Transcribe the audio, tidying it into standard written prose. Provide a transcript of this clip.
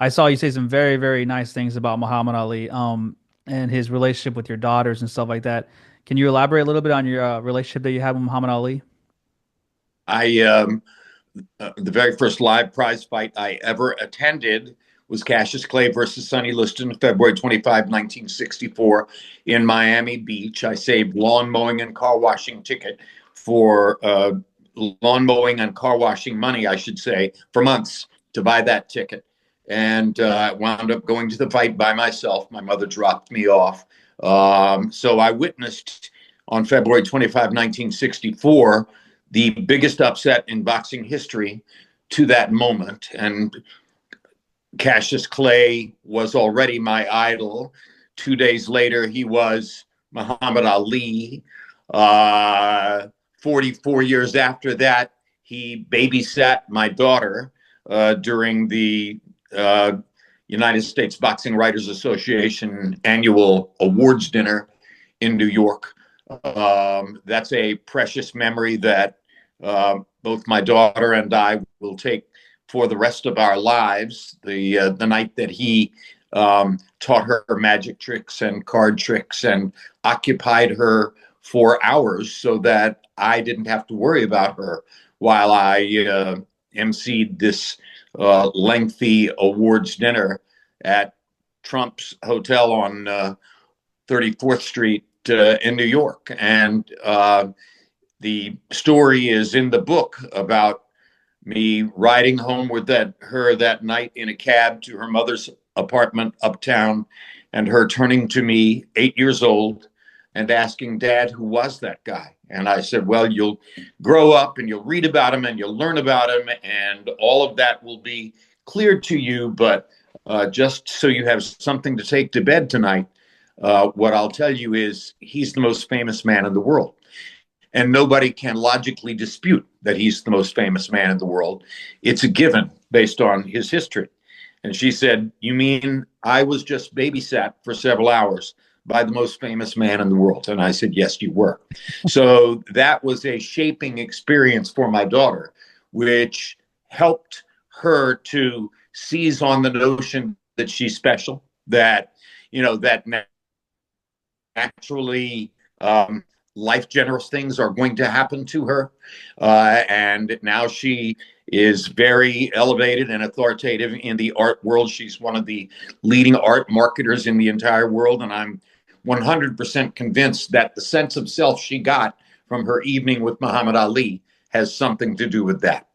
I saw you say some very, very nice things about Muhammad Ali, and his relationship with your daughters and stuff like that. Can you elaborate a little bit on your relationship that you had with Muhammad Ali? I The very first live prize fight I ever attended was Cassius Clay versus Sonny Liston, February 25, 1964, in Miami Beach. I saved lawn mowing and car washing ticket for lawn mowing and car washing money, I should say, for months to buy that ticket. And I wound up going to the fight by myself. My mother dropped me off. So I witnessed on February 25, 1964, the biggest upset in boxing history to that moment. And Cassius Clay was already my idol. 2 days later, he was Muhammad Ali. 44 years after that, he babysat my daughter during the uh, United States Boxing Writers Association annual awards dinner in New York. That's a precious memory that both my daughter and I will take for the rest of our lives. The night that he taught her magic tricks and card tricks and occupied her for hours so that I didn't have to worry about her while I emceed this lengthy awards dinner at Trump's Hotel on 34th Street in New York. And the story is in the book about me riding home with her that night in a cab to her mother's apartment uptown, and her turning to me, 8 years old, and asking, Dad, who was that guy? And I said, well, you'll grow up and you'll read about him and you'll learn about him, and all of that will be clear to you. But just so you have something to take to bed tonight, what I'll tell you is he's the most famous man in the world. And nobody can logically dispute that he's the most famous man in the world. It's a given based on his history. And she said, you mean I was just babysat for several hours by the most famous man in the world? And I said, yes, you were. So that was a shaping experience for my daughter, which helped her to seize on the notion that she's special, that, that naturally life generous things are going to happen to her. And now she is very elevated and authoritative in the art world. She's one of the leading art marketers in the entire world. And I'm 100% convinced that the sense of self she got from her evening with Muhammad Ali has something to do with that.